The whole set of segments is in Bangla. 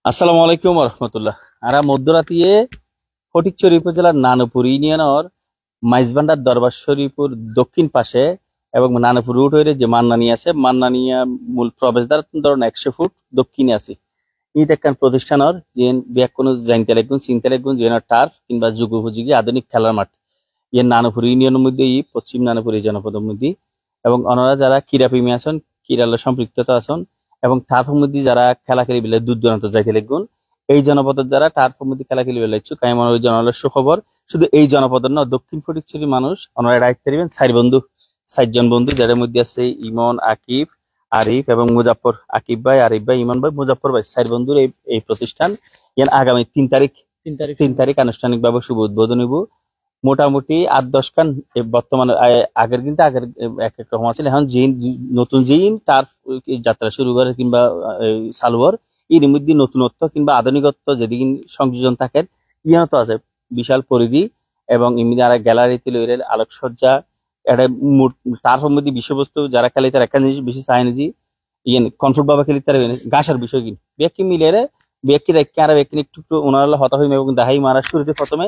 আসসালামু আলাইকুম রহমতুল্লাহ। আরা মধ্যরাতিয়ে ফটিকছড়ি উপজেলার নানুপুর ইউনিয়নের মাইজবান্ডার দরবার শরীফপুর দক্ষিণ পাশে এবং নানুপুর রুট হয়ে যে মান্নানি আছে, মান্নানিয়া মূল প্রবেশদ্বার ধরুন 100 ফুট দক্ষিণে আছে। ইট একখান প্রতিষ্ঠানের যে কোনো জানতে লাগুন চিনতে লাগুন যে টার্ফ কিংবা যুগোপযোগী আধুনিক খেলার মাঠ ইয়ে নানুপুর ইউনিয়নের মধ্যে পশ্চিম নানুপুর এই জনপদের মধ্যে। এবং ওনারা যারা ক্রীড়াপ্রেমী আছেন, ক্রীড়ার সম্পৃক্ততা আছেন এবং টার্ফের মধ্যে যারা খেলা খেলি বেলে দূর দূরান্ত যাইতে লাগুন, এই জনপদের যারা টার্ফের মধ্যে খেলা খেলি বেলে ইচ্ছুক, আমি মনে হয় জনগণের সুখবর। শুধু এই জনপদের নয়, দক্ষিণ ফটিকছড়ি মানুষ ওনারা দায়িত্ব নেবেন 4 বন্ধু, যাদের মধ্যে আছে ইমন, আকিব, আরিফ এবং মুজাফর। আকিব ভাই, আরিফ ভাই, ইমন ভাই, মুজাফর ভাই, 4 বন্ধুর এই এই প্রতিষ্ঠান আগামী 3 তারিখ আনুষ্ঠানিকভাবে শুভ উদ্বোধন হইব। মোটামুটি 8-10 খান বর্তমানে আগের এক এক রকম আছে। এখন যে নতুন যেই তার যাত্রা শুরু করে কিংবা চালুর এর মধ্যে নতুনত্ব কিংবা আধুনিকত্ব যেদিন সংযোজন থাকে ইয়ানো তো আছে বিশাল পরিধি। এবং এমনি আর গ্যালারিতে লইলে আলোকসজ্জা একটা তার সম্বন্ধে বিষয়বস্তু যারা খেলে তার একটা জিনিস বেশি চায় না যে কনফোর্ট বাবা খেলি তার গাছার বিষয় কিন ব্যক্তি মিলে ব্যক্তি রেখে আর ব্যক্তি একটু একটু ওনারা হতা হইম এবং দাহাই মারা শুরুতে প্রথমে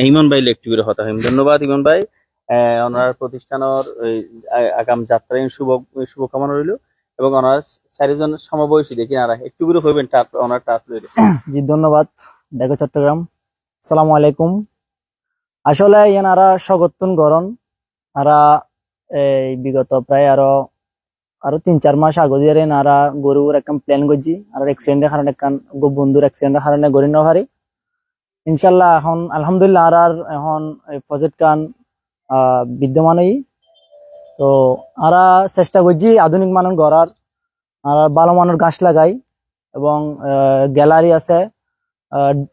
ইমন ভাই একটু করে হতা হইম। ধন্যবাদ ইমন ভাই। ওনার প্রতিষ্ঠানের আগাম যাত্রায় শুভকামনা রইল এবং ওনার 4 জন সমবয়সী দেখি আর একটু করে হইবেন ওনার টাফ রইল। জি ধন্যবাদ। দেখো চট্টগ্রাম, আসসালামু আলাইকুম। আসলে এনারা স্বাগতন গরণ আরা এই বিগত প্রায় আরো 3-4 মাস আগে দিয়ে এনারা গরুর একটা প্ল্যান করছি আর অ্যাক্সিডেন্টের কারণে বন্ধুর অ্যাক্সিডেন্টের কারণে গড়ি না পারি। ইনশাল্লাহ এখন আলহামদুলিল্লাহ আর এখন প্রজেক্ট কান বিদ্যমানই তো আরা চেষ্টা করছি আধুনিক মানের গড়ার আর ভালো মানের গাছ লাগাই এবং গ্যালারি আছে,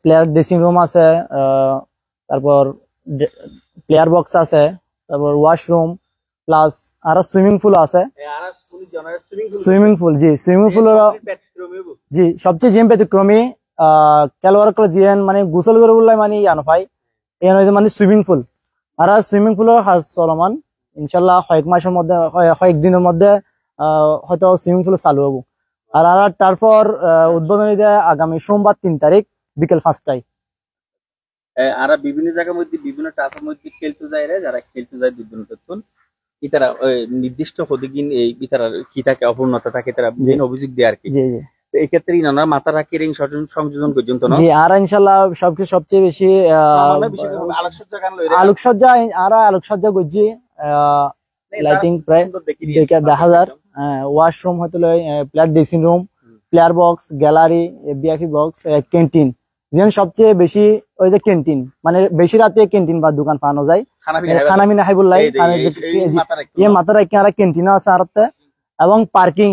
প্লেয়ার ড্রেসিং রুম আছে, তারপর প্লেয়ার বক্স আছে, তারপর ওয়াশরুম প্লাস আর সুইমিং পুল আছে। সুইমিং পুল জি সবচেয়ে জিম ব্যতিক্রমী খেলোয়াড় জিয়ান মানে গোসল করে বললে মানে ইয়ানো পাই ইয়ান মানে সুইমিং পুল আর সুইমিং পুলের কাজ চলমান। ইনশাল্লাহ কয়েক মাসের মধ্যে কয়েকদিনের মধ্যে হয়তো সুইমিং পুল চালু হবো। আর তারপর উদ্বোধনী দেয় আগামী সোমবার 3 তারিখ বিকেল 5টায়। আর বিভিন্ন জায়গার মধ্যে বিভিন্ন টাফের মধ্যে খেলতে যায় যারা খেলতে যায় দুর্দিন ইতারা নির্দিষ্ট প্রতিদিন এই ইতারা কি থাকে অপূর্ণতা থাকে তারা অভিযোগ দেয় আর কি। এই ক্ষেত্রে ইনারা মাথা রাখি রিং সংযোজন পর্যন্ত না। জি আর ইনশাআল্লাহ সবচেয়ে বেশি আলোকসজ্জা করছি লাইটিং প্রায় দেখা যায়। ওয়াশরুম হয়তো player dressing room, player box, gallery, VIP box, canteen যেন সবচেয়ে বেশি ওই যে ক্যান্টিন মানে বেশি রাতে ক্যান্টিন বা দোকান পানো যায় খানা মিনা খাই বললাই মাথা রাখি আর ক্যান্টিনও আছে আর এবং পার্কিং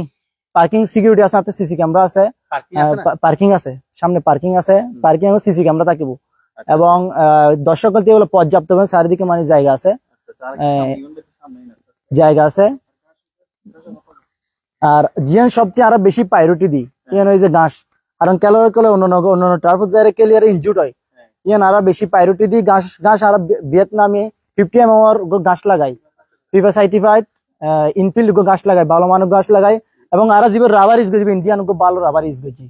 সিকিউরিটি আছে, সিসি ক্যামেরা আছে, পার্কিং আছে, সামনে পার্কিং আছে, পার্কিং এবং সিসি ক্যামেরা থাকিব এবং দর্শক পর্যাপ্ত চারিদিকে মানে জায়গা আছে। আর জিয়ান সবচেয়ে আরো বেশি প্রায়োরিটি দিই ইয়ান ওই যে ঘাস, কারণ খেলোয়াড় অন্য টার্ফ জায়গায় ক্লিয়ার ইনজুর্ড হয় ইয়ান আরো বেশি প্রায়োরিটি দিই ঘাস আর ভিয়েতনামে 50 mm ঘাস লাগাই, ফিফা সার্টিফাইড ইনফিল্ড ঘাস লাগাই, ভালো মানের ঘাস লাগাই এবং আর জীবন রাবার ইউজ করছি ইন্ডিয়ান ভালো রাবার ইউজ করছি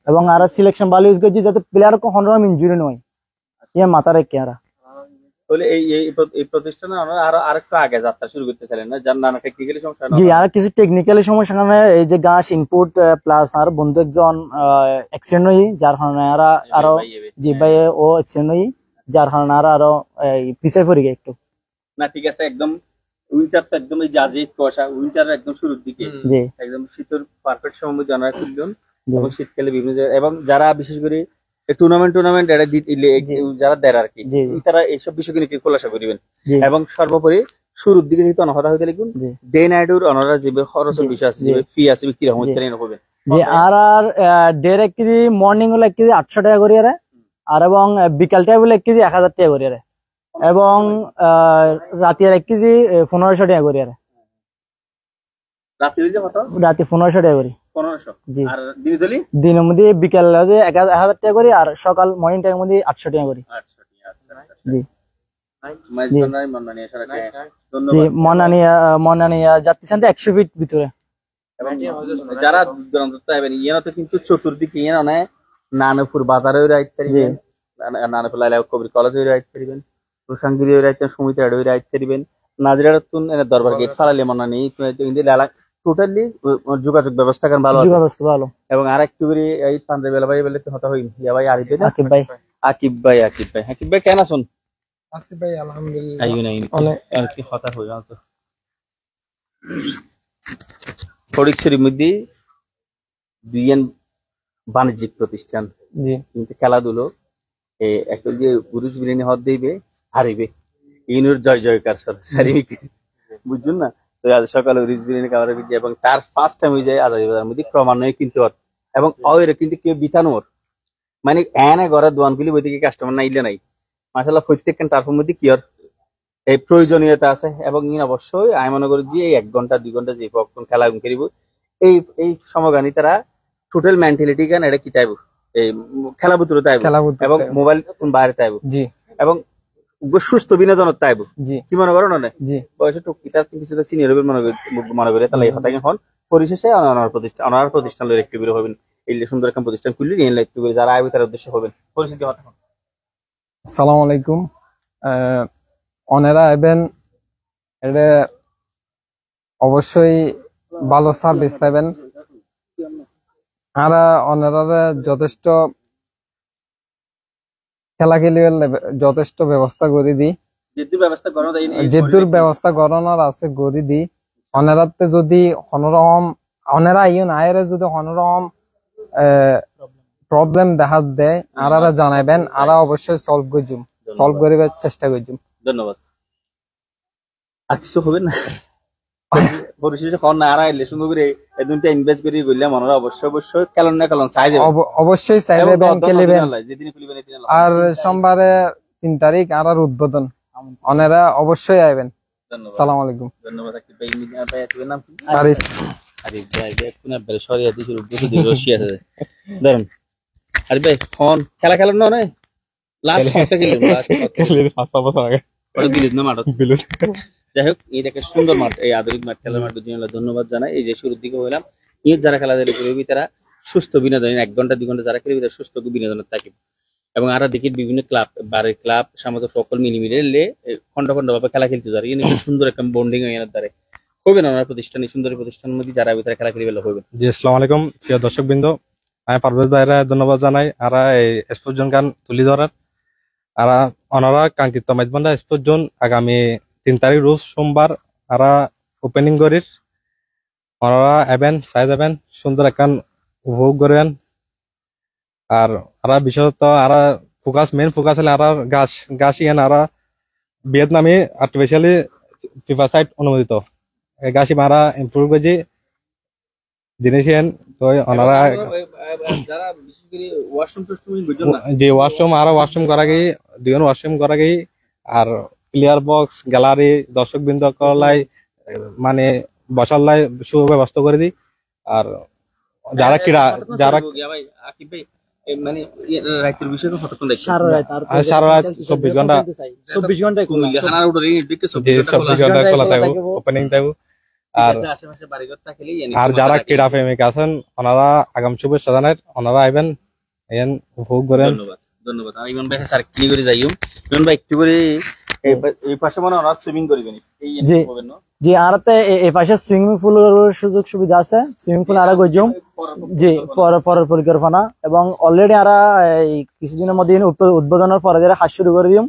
এবং আর সিলেকশন ভালো ইউজ করছি যাতে প্লেয়ার কোনো ইনজুরি নয় ইয়ে মাথা রেখে আর জি আর কিছু টেকনিক্যালি সমস্যা কারণে এই যে গাছ ইনপুট প্লাস আর বন্ধু একজন অ্যাক্সিডেন্ট হই যার কারণে আরো জি ভাই ও অ্যাক্সিডেন্ট হই যার কারণে আরো পিছিয়ে পড়ে গিয়ে একটু না। ঠিক আছে, একদম উইন্টার তো একদম এই জাজি কুয়াশা উইন্টার একদম শুরুর দিকে একদম শীতের পারফেক্ট সময় মধ্যে অনেক খুলবেন এবং শীতকালে বিভিন্ন জায়গায় এবং যারা বিশেষ করে টুর্নামেন্ট যারা দেয় আর কি তারা এইসব বিষয় নিয়ে খোলাসা করিবেন এবং সর্বোপরি শুরুর দিকে যেহেতু অনহতা হইতে লিখুন ডে নাইটুর অনারা যে খরচের বিষয় আছে যে ফি আছে কি রকম হবে যে আর ডে 1 কেজি মর্নিং হলো 1 কেজি 800 টাকা করে আর এবং বিকাল টাইম হলো 1 কেজি 1000 টাকা করে এবং রাতে 1 কেজি 1500 টাকা করে রাতে 1500 টাকা করে 1500 জি আর দিনের মধ্যে বিকাল 1000 টাকা করে আর সকাল মর্নিং টাইম মধ্যে 800 টাকা করে জি জি মনানিয়া যাত্রী 100 ফিট ভিতরে এবং যারা দূরান্ত আইবেন ইয়ানো তো কিন্তু চতুর্দিকে ইয়ানো নেয় নানপুর বাজারে রাইতে পারিবেন, নানপুর লাইলা কবির কলেজে রাইতে পারিবেন, প্রশাঙ্গিরি রাইতে সমিতি আড়ে রাইতে পারিবেন, নাজরাতুন এর দরবার গেট ফালালে মনে নেই কিন্তু লালা টোটালি যোগাযোগ ব্যবস্থা কারণ ভালো আছে ব্যবস্থা ভালো। এবং আরেকটু করে এই পাঞ্জাবি ভাই বলে তো হতা হই ইয়া ভাই আরিফ ভাই আকিব ভাই আকিব ভাই কেন আছেন? আছি ভাই আলহামদুলিল্লাহ। আইও নাই অনেক আর কি হতা হই তো ফটিকছড়ির মধ্যে দুইজন বাণিজ্যিক প্রতিষ্ঠান জি কিন্তু খেলাধুলো একটা যে পুরুষ বিরিয়ানি হদ দিবে হারিবে ইনুর জয় জয়কার স্যার সারিমিক বুঝছেন না? তো আজ সকালে পুরুষ বিরিয়ানি খাওয়ার বিজয় এবং তার ফার্স্ট টাইম হয়ে যায় আজাদি বাজার মধ্যে ক্রমান্বয়ে কিন্তু এবং ওইরা কিন্তু কেউ বিতানোর মানে এনে ঘরে দোয়ান গুলি বই থেকে কাস্টমার না ইলে নাই মাসাল্লাহ প্রত্যেকখান তারপর মধ্যে কি আর এই প্রয়োজনীয়তা আছে এবং অবশ্যই আমি মনে করি যে এই 1 ঘন্টা 2 ঘন্টা যে কখন খেলা খেলিব এই এই সময়গানি তারা টোটাল মেন্টালিটি কেন এটা কি চাইব এই খেলা বুতুরে চাইব এবং মোবাইল বাইরে চাইব জি এবং সুস্থ বিনোদন চাইব জি কি মনে করো না জি বয়সে টুকিটা কিছু সিনিয়র হবে মনে করে তাহলে এই হতাকে হন পরিশেষে অনার প্রতিষ্ঠান লই একটু বের হবেন এই সুন্দর একটা প্রতিষ্ঠান খুললি এই একটু করে যারা আইবে তার উদ্দেশ্য হবেন পরিশেষে কথা হন। আসসালামু আলাইকুম। অনেরা আইবেন, এটা অবশ্যই ভালো সার্ভিস পাবেন। আর অনেরা যথেষ্ট খেলা খেলিয়ে যথেষ্ট ব্যবস্থা করে দিই, যেদুর ব্যবস্থা করানোর আছে করে দিই। অনেরাতে যদি হনরকম অনেরা ইউন আয়ের যদি হনরকম প্রবলেম দেখা দেয় আর জানাইবেন, আর অবশ্যই সলভ করিবার চেষ্টা করছুম। ধন্যবাদ। আর কিছু হবে না পরিশেষে কোন না আর আইলে সুন্দর করে এই দুইটা ইনভেস্ট করি বললে মনরা অবশ্যই খেলন না খেলন চাই যাবে অবশ্যই চাই যাবেন খেলিবেন। আর সোমবারে 3 তারিখ আর উদ্বোধন অনেরা অবশ্যই আইবেন। আসসালামু আলাইকুম। ধন্যবাদ। আকিব ভাই মিডিয়া ভাই আসবেন নাম কি? আরিফ ভাই কোন বের শরিয়া দিছুর উদ্বোধন রশি আছে ধরুন আরিফ ভাই ফোন খেলা খেলেন না না লাস্ট কতটা খেলেন ফাস্ট বছর আগে ওটা বিলিত না মাঠ বিলিত। যাই হোক এই দেখে সুন্দর মাঠ, এই আধুনিক মাঠ খেলার মাঠ জন্য ধন্যবাদ জানাই। এই যে শুরুর দিকে হইলাম যারা খেলাধুলা করবি তারা সুস্থ বিনোদন 1 ঘন্টা 2 ঘন্টা যারা খেলবি তারা সুস্থ বিনোদনের থাকিব এবং আরো দেখি বিভিন্ন ক্লাব বারের ক্লাব সামাজিক সকল মিলে খন্ড খন্ড ভাবে খেলা খেলতে যারা সুন্দর একটা বন্ডিং হয়ে দ্বারে হইবেন আমার প্রতিষ্ঠানে সুন্দর প্রতিষ্ঠানের মধ্যে যারা ভিতরে খেলা খেলিবে হইবেন। জি আসসালামু আলাইকুম প্রিয় দর্শক বৃন্দ, আমি পারভেজ ভাইরা ধন্যবাদ জানাই আর এই স্পোর্টস জোন গান তুলি ধরার আর অনারা কাঙ্ক্ষিত মেজবান্ডা স্পোর্টস জোন আগামী 3 তারিখ রোজ সোমবার আর ওপেনিং করির ওনারা এবেন চাই যাবেন সুন্দর একখান উপভোগ করবেন। আর আর বিশেষত আর মেন ফোকাস হলে আর গাছ ইয়ান আর ভিয়েতনামি আর্টিফিশিয়ালি ফিফা সাইট অনুমোদিত গাছি মারা ইমপ্রুভ করছি জিনিস তো ওনারা যে ওয়াশরুম আর ওয়াশরুম করা গিয়ে 2 ওয়াশরুম করা গিয়ে আর প্লেয়ার বক্স গ্যালারি দর্শক বৃন্দ করলাই মানে বসার লাই সুব্যবস্থা করে দিই। আর যারা ক্রীড়া যারা সারা রাত 24 ঘন্টা খোলা থাকবো, ওপেনিং থাকবো। আর যারা ক্রীড়া প্রেমিক আছেন ওনারা আগাম শুভেচ্ছা জানাই, ওনারা আইবেন উপভোগ করেন। ধন্যবাদ। আমি ইমন ভাই স্যার কি করে যাইও ইমন ভাই একটু করে এই পাশে মনে ওরা সুইমিং করবেন জি আরতে এই পাশে সুইমিং পুলের সুযোগ সুবিধা আছে, সুইমিং পুল আরা গইজুম জি পরের পরিকল্পনা এবং অলরেডি আরা এই কিছুদিনের মধ্যে উদ্বোধনের পরে যারা হাত শুরু করে দিম,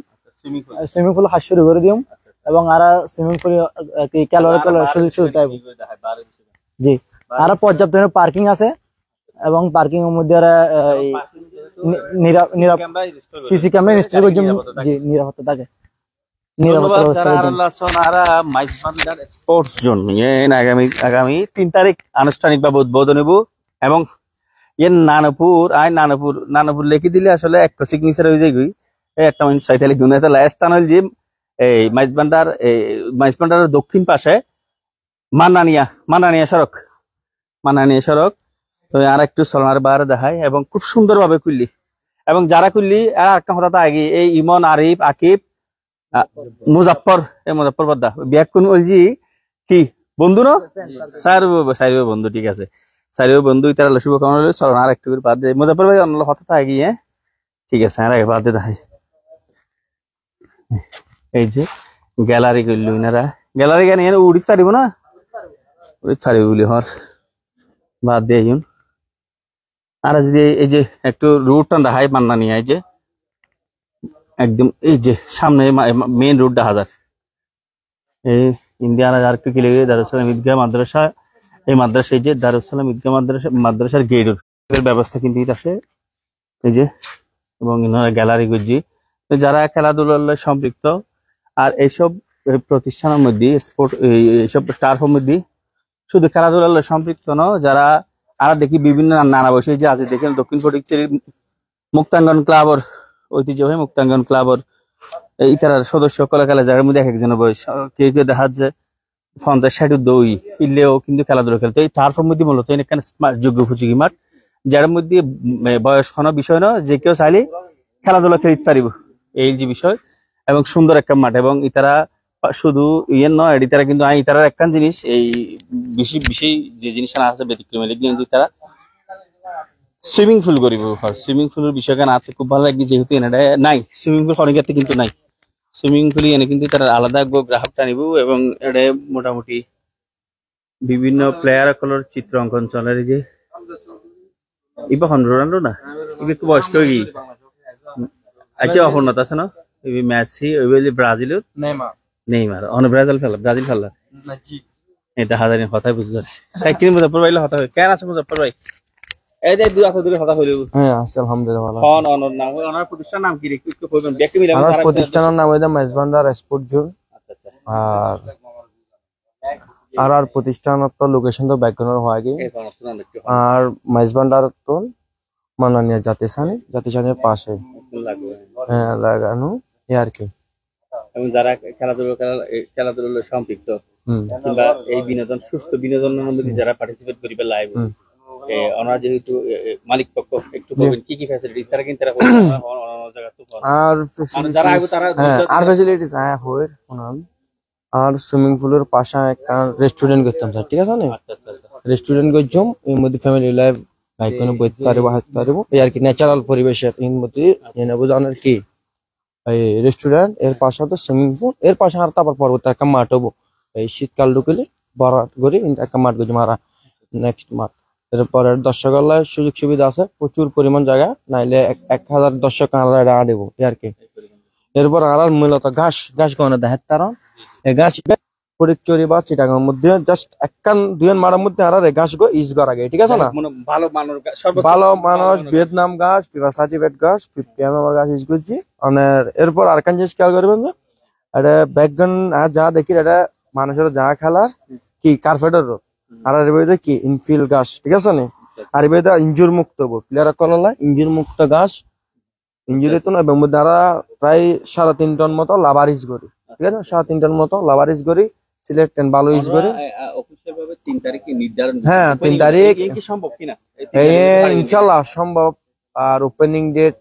সুইমিং পুল হাত শুরু করে দিম এবং আরা সুইমিং পুল কি খেলোয়াড় সুযোগ সুবিধা জি আর পর্যাপ্ত পার্কিং আছে এবং পার্কিং এর মধ্যে সিসি ক্যামেরা ইনস্টল করছিলাম জি নিরাপত্তা থাকে। স্পোর্টস জোন আগামী 3 তারিখ আনুষ্ঠানিকভাবে উদ্বোধন হইব এবং নানপুর লেখি দিলে আসলে একটা সিগনেচার হয়ে যায় একটা মানুষ চাইতালি গুণ স্থান হল যে এই মাইজবান্ডারের দক্ষিণ পাশে মান্নানিয়া সড়ক তো আর একটু সলনার বার দেখায় এবং খুব সুন্দর ভাবে খুললি এবং যারা খুললি আর একটা কথা আগে এই ইমন আরিফ আকিব মুজাফর বদ্দা বিয়াক কোন কি বন্ধু না সারিব বন্ধু, ঠিক আছে সারিব বন্ধু, তারা শুভকামনা রইল। চলো আর একটু করে বাদ দিয়ে মুজাফর ভাই অন্য হতে থাকি। হ্যাঁ ঠিক আছে, আর আগে বাদ দিয়ে থাকি। এই যে গ্যালারি করল ইনারা, গ্যালারি কেন এনে উড়িতে পারিব না, উড়িতে পারিব বলি হর বাদ দিয়ে আর যদি এই যে একটু রুটটা দেখাই মান্না নিয়ে, এই যে একদম এই যে সামনে মেইন রোড দেখা যায়। এই ইন্ডিয়ান আর একটু কিলে দারুসালাম ঈদগাহ মাদ্রাসা, এই মাদ্রাসা এই যে দারুসালাম ঈদগাহ মাদ্রাসার গেটের ব্যবস্থা কিন্তু আছে এই যে, এবং গ্যালারি গুজি যারা খেলাধুলার সম্পৃক্ত। আর এইসব প্রতিষ্ঠানের মধ্যে স্পোর্ট এইসব টার্ফের মধ্যে শুধু খেলাধুলার সম্পৃক্ত ন, যারা আর দেখি বিভিন্ন নানা বয়সে যে আছে দেখেন দক্ষিণ ফটিকছড়ি মুক্তাঙ্গন ক্লাবর, ঐতিহ্যবাহী মুক্তাঙ্গন ক্লাবর এই তার সদস্য কলা খেলা, যার মধ্যে এক একজনের বয়স কেউ কেউ দেখা যাচ্ছে 50-60 দই ইলেও কিন্তু খেলাধুলা খেলতো। এই টার্ফের মধ্যে মূলত এখানে যোগ্য ফুচুকি মাঠ, যার মধ্যে বয়স কোনো বিষয় না, যে কেউ চাইলে খেলাধুলা খেলতে পারিব, এই যে বিষয়। এবং সুন্দর একটা মাঠ, এবং ইতারা শুধু ইয়ে নয়, ইতারা কিন্তু ইতারার একখান জিনিস, এই বেশি বেশি যে জিনিসটা আছে ব্যতিক্রমী, কিন্তু তারা সুইমিং পুল করিব। সুইমিং পুলের বিষয় কেন আছে খুব ভালো লাগে, যেহেতু এনে নাই সুইমিং পুল অনেক কিন্তু নাই সুইমিং পুল, এনে কিন্তু তারা আলাদা গ্রাহকটা নিব। এবং এটা মোটামুটি বিভিন্ন প্লেয়ার সকলের চিত্র অঙ্কন চলে। যে ইবা রোনাল্ডো না, ইবা একটু বয়স্ক হয়ে গিয়ে আচ্ছা অপর্ণতা আছে না, মেসি ওই ব্রাজিলের নেইমার অন ব্রাজিল খেলা এটা হাজারিন কথাই বুঝতে পারছি। সাইকিন মুজাফর ভাই কথা হয় কেন আছে মুজাফর ভাই? এই যে দূর দূরে কথা হইলো। হ্যাঁ আছে আলহামদুলিল্লাহ ভালো। কোন অনর নাম, ওনার প্রতিষ্ঠানের নাম কি রে? একটু কইবেন ব্যক্তি মিলে আমার প্রতিষ্ঠানের নাম হইছে মাইজবান্ডার স্পোর্ট জোন। আচ্ছা আচ্ছা। আর প্রতিষ্ঠানের তো লোকেশন তো ব্যাকগ্রাউন্ড হয় কি, আর মাইজবান্ডার তো মাননীয় জাতিসানের পাশে হ্যাঁ লাগানো এই আর কি। এবং যারা খেলাধুলা সম্পৃক্ত কিংবা এই বিনোদন সুস্থ বিনোদনের মধ্যে যারা পার্টিসিপেট করিবে লাইভ, ওনার যেহেতু মালিক পক্ষ একটু বলবেন কি কি ফ্যাসিলিটি তারা কিন্তু আর ফ্যাসিলিটিস হয় শোনান। আর সুইমিং পুলের পাশে একটা রেস্টুরেন্ট করতাম স্যার, ঠিক আছে না? রেস্টুরেন্ট করছম, এর মধ্যে ফ্যামিলি লাইফ বাইক কোনো বইতে পারবো হাঁটতে পারবো এই আর কি, ন্যাচারাল পরিবেশের এর মধ্যে এনে বোঝানোর কি এই রেস্টুরেন্ট, এর পাশে তো সুইমিং পুল, এর পাশে আর তারপর পর্বতে একটা মাঠ হবো। এই শীতকাল ঢুকলে বড় করে একটা মাঠ করছি মারা নেক্সট মাঠ। এরপরে দর্শকালয় সুযোগ সুবিধা আছে, প্রচুর পরিমাণ জায়গা, নাইলে 1000 দর্শক আমরা আনবো এই আর কি। এরপর আর মূলত ঘাস গনে দেখে তারা এই ঘাস ফটিকছড়ি বা চিটাগাংয়ের মধ্যে জাস্ট একখান দুইন মারার মধ্যে আর ঘাস গো ইউজ করা যায়, ঠিক আছে না? ভালো মানুষ ভিয়েতনাম ঘাস, সার্টিফিকেট ঘাস, 50 ঘাস ইউজ করছি। এরপর আরেকখান জিনিস খেয়াল করবেন যে এটা ব্যাকগ্রাউন্ড আর যা দেখি এটা মানুষের যা খেলার কি কার্পেটের আর এর কি ইনফিল ঘাস, ঠিক আছে না? আর এর ইঞ্জুর মুক্ত প্লেয়ার কলা ইঞ্জুর মুক্ত ঘাস, ইঞ্জুরি তো না মধ্যে আর প্রায় 3.5 টন মতো লাভার ইউজ করি, ঠিক আছে? 3.5 টন মতো লাভার ইউজ করি, সিলেক্ট ভালো ইউজ করি। হ্যাঁ 3 তারিখ ইনশাল্লাহ সম্ভব। আর ওপেনিং ডেট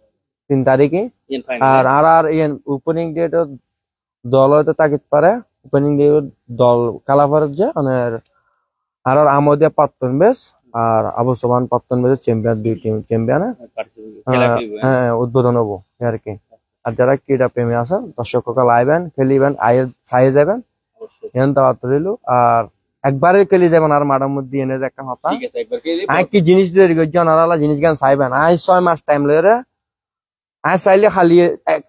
3 তারিখে। আর ওপেনিং ডেট দল হয়তো তাকিত পারে, ওপেনিং ডেট দল কালাফার যে আর আমদিয়া প্রাক্তন বেশ আর আবু সোমান প্রাক্তন বেশ চ্যাম্পিয়ন, 2 টিম চ্যাম্পিয়ন হ্যাঁ উদ্বোধন হবো আর কি। আর যারা ক্রীড়া প্রেমী আছে দর্শক আইবেন খেলিবেন, আয়ের সাইজ যাবেন এন তাওয়াত রইল। আর একবারে খেলি যাবেন আর মাঠের মধ্যে এনে যে একটা হতা কি জিনিস তৈরি করছি ওনারা জিনিস গান চাইবেন। 6 মাস টাইম লয়ে চাইলে খালি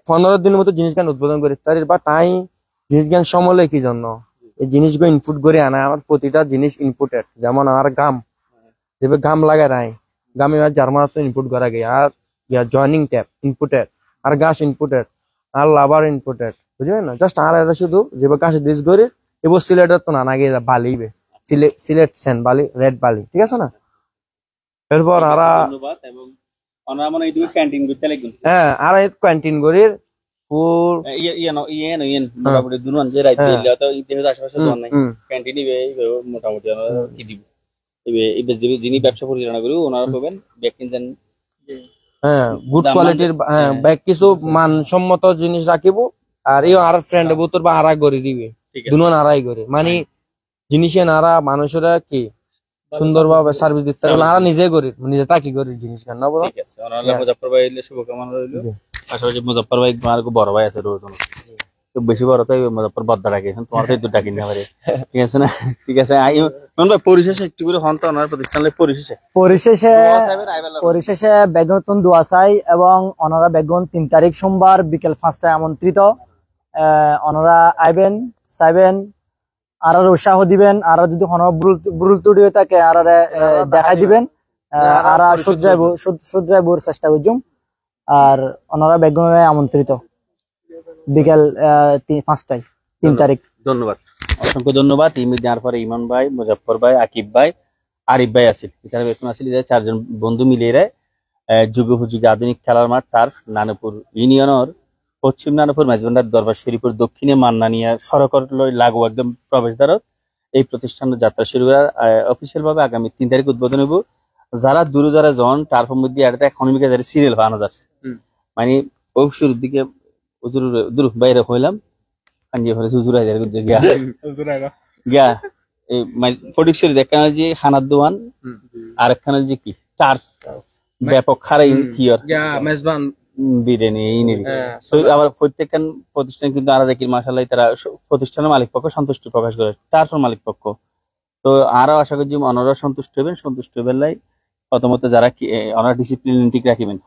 15 দিনের মতো জিনিস গান উদ্বোধন করি তার বা তাই জিনিস গান সমলে কি জন্য এই জিনিসগুলো ইনপুট করে আনা। আমার প্রতিটা জিনিস ইনপুটেড, যেমন আমার গাম যেভাবে গাম লাগে নাই গামে জার্মান ইনপুট করা গে, আর জয়নিং ট্যাপ ইনপুটেড, আর গাছ ইনপুটেড, আর লাভার ইনপুটেড, বুঝলেন না? জাস্ট আর এটা শুধু যেভাবে গাছে দিস করে এবার সিলেটের তো না গিয়ে বালিবে সিলেট সেন বালি রেড বালি, ঠিক আছে না? এরপর আর হ্যাঁ আর ক্যান্টিন করির ফুল মোটামুটি যিনি ব্যবসা পরিচালনা করি ওনারা পাবেন হ্যাঁ গুড কোয়ালিটির হ্যাঁ ব্যাগ কিছু মানসম্মত জিনিস রাখিব। আর এই আর ফ্রেন্ড বোতর বা আড়াই করে দিবে দুজন আড়াই করে মানে জিনিস এনারা মানুষেরা কি সুন্দরভাবে সার্ভিস দিতে পারবে আর নিজে করি নিজে তাকি করি জিনিস কেন না বলো ঠিক আছে ওনারা মুজাফফর ভাই এলে শুভকামনা রইল পাশাপাশি মুজাফফর ভাই আর বড় ভাই আছে রোজ খুব বেশি বড় তাই মুজাফফর বদ্দা ডাকে তোমার তো ডাকি না পারে ঠিক আছে না ঠিক আছে ভাই পরিশেষে একটু করে হন তো ওনার প্রতিষ্ঠানের পরিশেষে পরিশেষে বেগুন দোয়া চাই এবং ওনারা বেগুন 3 তারিখ সোমবার বিকেল 5টায় আমন্ত্রিত ওনারা আইবেন চাইবেন আর উৎসাহ দিবেন আর যদি কোনো ভুল ত্রুটি হয়ে থাকে আর দেখাই দিবেন আর শুধরাইবর চেষ্টা করছুম আর ওনারা বেগুনে আমন্ত্রিত বিকেল 5টায় 3 তারিখ। ধন্যবাদ, অসংখ্য ধন্যবাদ। ইমেল দেওয়ার পরে ইমন ভাই, মুজাফফর ভাই, আকিব ভাই, আরিফ ভাই আছিল এখানে বেতন আছিল যে 4 জন বন্ধু মিলিয়ে যুগোপযোগী আধুনিক খেলার মাঠ টার্ফ নানপুর ইউনিয়নের পশ্চিম নানপুর মাঝবান্ডার দরবার শরীফের দক্ষিণে মান্নানিয়া সড়ক লাগু একদম প্রবেশদ্বারত এই প্রতিষ্ঠানের যাত্রা শুরু করার অফিসিয়াল ভাবে আগামী 3 তারিখ উদ্বোধন হইব। যারা দূরে যারা জন টার্ফের মধ্যে এটা ইকোনমিকে যারা সিরিয়াল বানানো যায় মানে ও শুরুর দিকে দূর বাইরে হইলাম গিয়া এই ফটিকশরী একখানে যে খানার দোকান আর একখানে যে কি টার্ফ ব্যাপক খারাই কিয়র বিরিয়ানি এই নিবি আবার প্রত্যেকখান প্রতিষ্ঠান কিন্তু আলাদা দেখি মাসাল্লাহ তারা প্রতিষ্ঠানের মালিক পক্ষ সন্তুষ্টি প্রকাশ করে টার্ফের মালিক পক্ষ। তো আরো আশা করছি অনারা সন্তুষ্ট হবেন, সন্তুষ্ট হবেন লাই প্রথমত যারা অনারা ডিসিপ্লিন ঠিক রাখিবেন,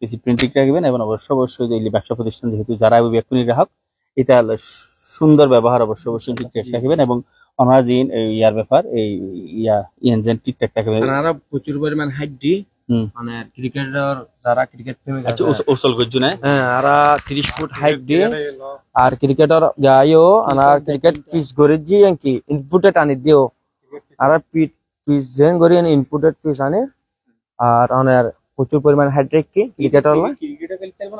ডিসিপ্লিন ঠিক রাখবেন এবং অবশ্যই ব্যবসা প্রতিষ্ঠান যেহেতু যারা ব্যক্তির গ্রাহক এটা সুন্দর ব্যবহার অবশ্যই ঠিকঠাক রাখবেন এবং ওনারা যে ইয়ার ব্যাপার এই ইঞ্জিন ঠিকঠাক রাখবেন। ওনারা প্রচুর পরিমাণ হাইড্রি মানে ক্রিকেটার যারা ক্রিকেট প্রেমী আচ্ছা ওসল করছো না হ্যাঁ আরা 30 ফুট হাইট দিয়ে আর ক্রিকেটার যাইও আনার ক্রিকেট পিচ করে জি কি ইনপুটেড আনি দিও আর পিচ জেন করি ইনপুটেড পিচ আনে আর অনার প্রচুর পরিমাণ হাইড্রিক কি ক্রিকেটার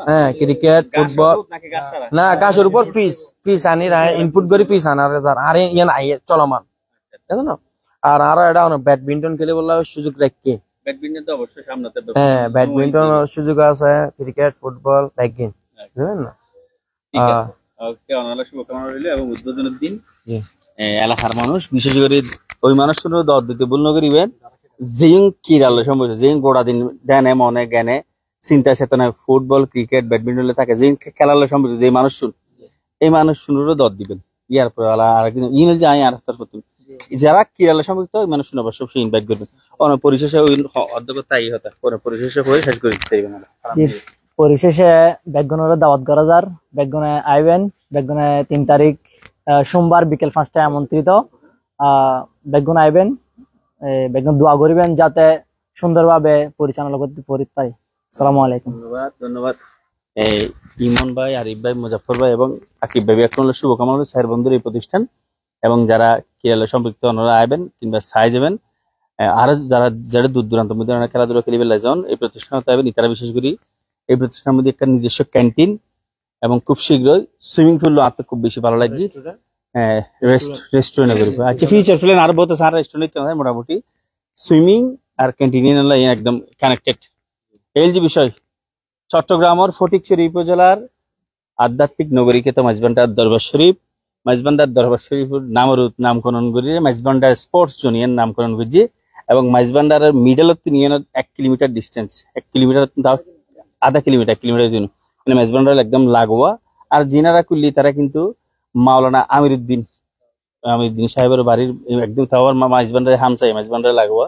হ্যাঁ ক্রিকেট ফুটবল না আকাশের উপর পিচ আনি ইনপুট করে পিচ আনার আর ইয়ান আইয়ে চলমান জানো না আর আরো এটা ব্যাডমিন্টন খেলে বললে সুযোগ রাখকে ব্যাডমিন্টন তো অবশ্যই সামনেতে হ্যাঁ ব্যাডমিন্টন সুযোগ আছে ক্রিকেট ফুটবল ব্যাগিং বুঝলেন না ঠিক আছে ওকে অনালা শুভকামনা রইল এবং উদ্বোধনের দিন এলাকার মানুষ বিশেষ করে ওই মানুষগুলো দর দিতে ভুল করিবেন জিং কিরাল সম্ভব জিং গোড়া দিন ধ্যানে মনে জ্ঞানে চিন্তা চেতনায় ফুটবল ক্রিকেট ব্যাডমিন্টনে থাকে জিং খেলালে সম্ভব যে মানুষ শুন এই মানুষ শুনেরও দর দিবেন ইয়ার পরে আর কিন্তু ইমেল যে আমি আর যারা কিরালে সম্পর্কিত ওই মানুষ শুনে অবশ্যই ইনভাইট করবেন পরিশেষে ওই অধ্যক্ষ তাই হতা পরিশেষে হয়ে শেষ করে দিতে পারবেন। পরিশেষে বেগুনের দাওয়াত করা যার বেগুনে আইবেন বেগুনে 3 তারিখ সোমবার বিকেল 5টায় আমন্ত্রিত বেগুন আইবেন বেগুন দোয়া করিবেন যাতে সুন্দরভাবে পরিচালনা করতে পারি। আসসালামু আলাইকুম। ধন্যবাদ ইমন ভাই, আরিফ ভাই, মুজাফফর ভাই এবং আকিব ভাই এখন শুভকামনা স্যার বন্ধুর এই প্রতিষ্ঠান এবং যারা খেলা সম্পৃক্ত ওনারা আইবেন কিংবা সাই যাবেন আর যারা দূর দূরান্ত মধ্যে খেলাধুলা খেলিবে লাইজন এই প্রতিষ্ঠানে আইবেন তারা বিশেষ করে এই প্রতিষ্ঠানের মধ্যে একটা নিজস্ব ক্যান্টিন এবং খুব শীঘ্রই সুইমিং পুল আনতে খুব বেশি ভালো লাগবে রেস্টুরেন্ট করবে। আচ্ছা ফিউচার প্ল্যান আর বহুত আছে আর রেস্টুরেন্ট কেন মোটামুটি সুইমিং আর ক্যান্টিন একদম কানেক্টেড। এই যে বিষয় চট্টগ্রামের ফটিকছড়ি উপজেলার আধ্যাত্মিক নগরীকে তো মাঝবান্ডার দরবার শরীফ মাঝবান্ডার দরবার শরীফের নামকরণ করিয়ে মাঝবান্ডার স্পোর্টস জোনিয়র নামকরণ করছি এবং মাঝবান্ডারের মিডলত নিয়ে 1 কিলোমিটার ডিস্টেন্স 1 কিলোমিটার আধা কিলোমিটার জন্য মানে মেজবান্ডার একদম লাগোয়া আর জিনারা করলি তারা কিন্তু মাওলানা আমিরুদ্দিন সাহেবের বাড়ির একদম তাওয়ার মাঝবান্ডারে হামসাই মাঝবান্ডারে লাগোয়া।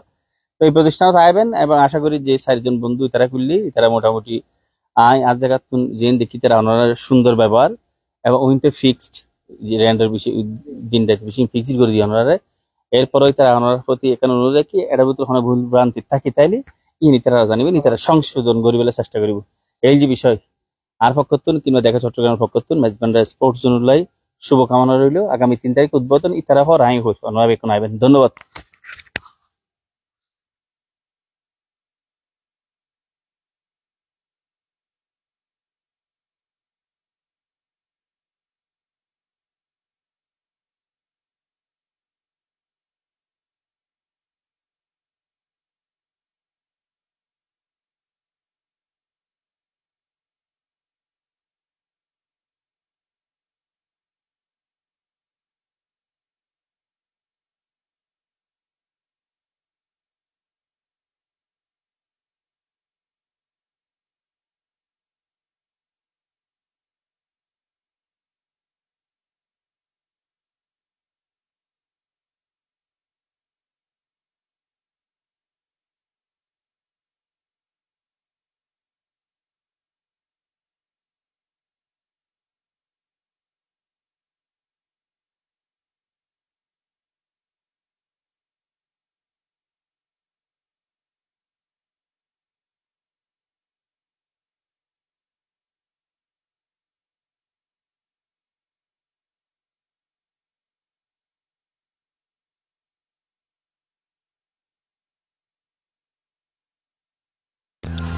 তো এই প্রতিষ্ঠানে আইবেন এবং আশা করি যে 4 জন বন্ধু তারা করলি তারা মোটামুটি আর জায়গা যে দেখি তারা ওনারা সুন্দর ব্যবহার এবং ওইতে ফিক্সড যে রেন্টের বিষয় দিনটা বেশি ফিক্সড করে দিয়ে ওনারা এরপরে তারা ওনার প্রতি এখানে অনুরোধ রাখি এটার ভিতরে কোনো ভুল ভ্রান্তি থাকি তাইলে তারা জানিবেন তারা সংশোধন করিবার চেষ্টা করিব। এই যে বিষয় আর পক্ষতুন কিংবা দেখা চট্টগ্রামের পক্ষতুন মেজবান্ডার স্পোর্টস জোনুলাই শুভকামনা রইল। আগামী 3 তারিখ উদ্বোধন ইতারা হওয়ার আই হই ওনারা এখন আইবেন। ধন্যবাদ।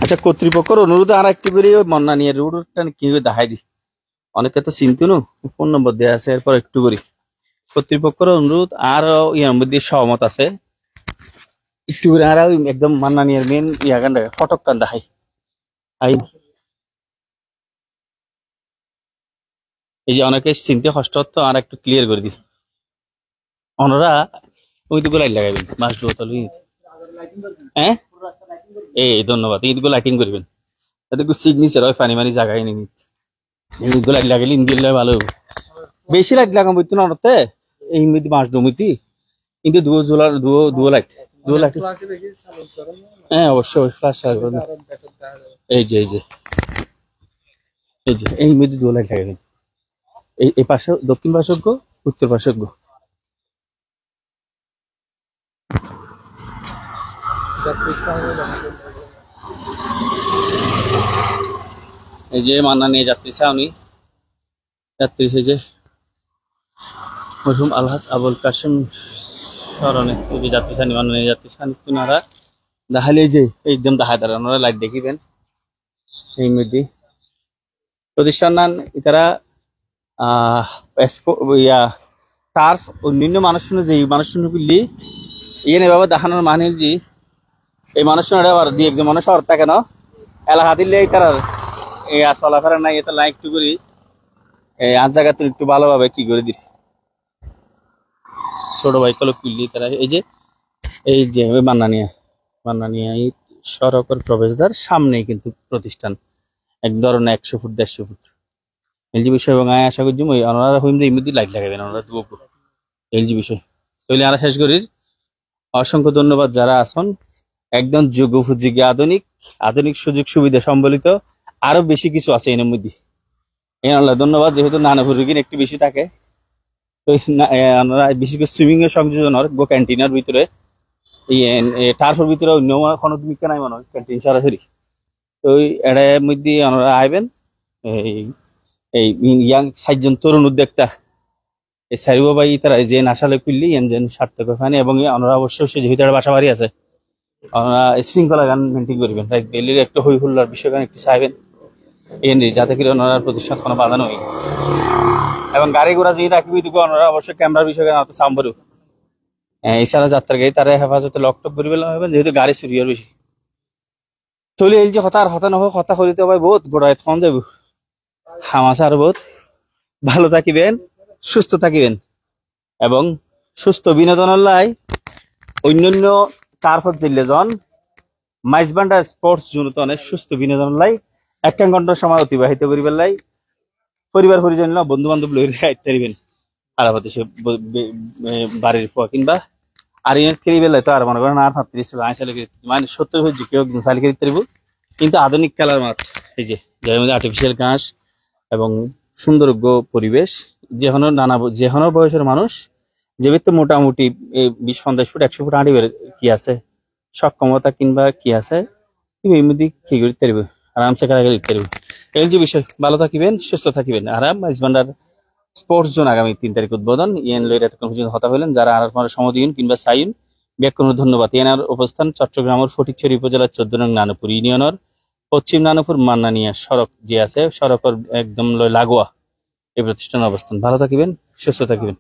আচ্ছা, কর্তৃপক্ষের অনুরোধে আর একটু করে ওই মন্নানিয়া রুটটা কি করে দেখাই দি, অনেকে তো চিন্তা নু, ফোন নম্বর দেওয়া আছে, এরপর একটু করি কর্তৃপক্ষের অনুরোধ আর ইয়ার মধ্যে সহমত আছে, একটু করে আর ওই একদম মান্নানিয়ার মেন ইয়াগান দেখায়, ফটক কান দেখাই আই। এই যে অনেকে চিনতে কষ্ট হতো, আর একটু ক্লিয়ার করে দি ওনারা ওই দিকে লাইট লাগাইবেন মাস জোতালি। হ্যাঁ, এই ধন্যবাদ, এইদিকে লাইটিং করবেন, তাতে সিগনেচার হয়, পানি মানি জায়গায় নেই, এইদিকে লাইট লাগাইলে ইন্দিলে ভালো হবে। বেশি লাইট লাগাবো তো নড়তে এই মধ্যে মাস জমিতি, কিন্তু দুও লাইট হ্যাঁ অবশ্যই ফ্লাশ লাগবে। এই যে এই যে এই যে এই মধ্যে দুও লাইট লাগাবেন, এই পাশে দক্ষিণ পাশজ্ঞ, উত্তর পাশজ্ঞ। এই যে মান্না নিয়ে যাত্রী ছাউনি, যাত্রী সেই যে মরহুম আলহাজ আবুল কাসেম স্মরণে এই যে যাত্রী ছাউনি, মান্না নিয়ে যাত্রী ছাউনি ওনারা দেখালে যে একদম দেখা দাঁড়ান, ওনারা লাইট দেখিবেন। এই মধ্যে প্রতিষ্ঠান নান তারা টার্ফ অন্যান্য মানুষজন যে মানুষজন বললি ইয়ে এভাবে দেখানোর মানে যে এই মানুষজন আবার দিয়ে একজন মানুষ আর থাকে না এলাকা দিলে তার এই আর চলাফেরা নাই, এটা লাইক একটু করি এই আজ জায়গাতে একটু ভালোভাবে কি করে দিস ছোট ভাই কল কুললি তারা। এই যে মান্নানিয়া এই সড়কের প্রবেশদ্বার সামনেই কিন্তু প্রতিষ্ঠান, এক ধরনের 100 ফুট 150 ফুট এলজি বিষয়। এবং আমি আশা করছি ওনারা হইম যে ইমিডিয়েটলি লাইট লাগাবেন ওনারা দুপুর এলজি বিষয়। তাহলে আমরা শেষ করি, অসংখ্য ধন্যবাদ যারা আসন, একদম যোগ্য উপযোগী আধুনিক সুযোগ সুবিধা সম্বলিত আরো বেশি কিছু আছে এর মধ্যে। ধন্যবাদ, যেহেতু নানাপুর রুগীর একটু বেশি থাকে, তো আমরা বিশেষ করে সুইমিং এর সংযোজনের গো ক্যান্টিনের ভিতরে টার্ফের ভিতরে অন্য কোনো ভূমিকা নাই মনে হয়, ক্যান্টিন সরাসরি। তো এর মধ্যে আমরা আইবেন এই ইয়াং 6জন তরুণ উদ্যোক্তা এই সারিবা ভাই তারা যে নাশালে খুললি যেন সার্থক ওখানে, এবং আমরা অবশ্যই সে যেহেতু বাসা বাড়ি আছে আমরা শৃঙ্খলা গান মেনটেন করবেন, তাই দিল্লির একটু হই হুল্লার বিষয় গান একটু চাইবেন যাতে করে ওনার প্রতিষ্ঠান কোনো বাধা নয়। এবং গাড়ি ঘোড়া যেই রাখবি দিকে ওনারা অবশ্যই ক্যামেরার বিষয় গান অত সাম্বরু এছাড়া যাত্রার গাড়ি তারা হেফাজতে লকটপ করে পেলাম হবেন, যেহেতু গাড়ি চুরি আর বেশি চলে এই যে হতা নহো হতা করিতে হবে বহুত গোড়ায় ফোন যাব হামাশা আর বহুত ভালো থাকিবেন, সুস্থ থাকিবেন এবং সুস্থ বিনোদনের লাই অন্যান্য টার্ফত জিল্লে জন মাইজবান্ডার স্পোর্টস জোনত অনেক সুস্থ বিনোদনের লাই 1 ঘন্টার সময় অতিবাহিত করিবার লাই পরিবার পরিজন বন্ধু বান্ধব লই রাখতে পারবেন। আর হতে সে বাড়ির পর কিংবা আর ইয়ে খেলিবে তো আর মনে করেন আর 35 সালে মানে 70 হয়ে কেউ সাইকেল খেলতে পারবো, কিন্তু আধুনিক খেলার মাঠ এই যে যার মধ্যে আর্টিফিশিয়াল ঘাস এবং সুন্দর পরিবেশ, যেকোনো বয়সের মানুষ যে তো মোটামুটি 20-50 ফুট 100 ফুট হাঁটিবার কি আছে সক্ষমতা কিংবা কি আছে এই মধ্যে কি করতে পারবে, আরামসে খেলা খেলতে পারবে। এই যে বিষয় ভালো থাকিবেন, সুস্থ থাকিবেন। আরাম মাইজবান্ডার স্পোর্টস জোন আগামী 3 তারিখ উদ্বোধন ইয়েন লইরা কনফিউশন হতা হলেন যারা আর সমদিন কিংবা সাইন ব্যাকরণ ধন্যবাদ। এনার অবস্থান চট্টগ্রামের ফটিকছড়ি উপজেলার 14 নং নানুপুর ইউনিয়নের পশ্চিম নানুপুর মান্নানিয়া সড়ক যে আছে সড়কের একদম লাগোয়া এই প্রতিষ্ঠানের অবস্থান। ভালো থাকিবেন, সুস্থ থাকিবেন।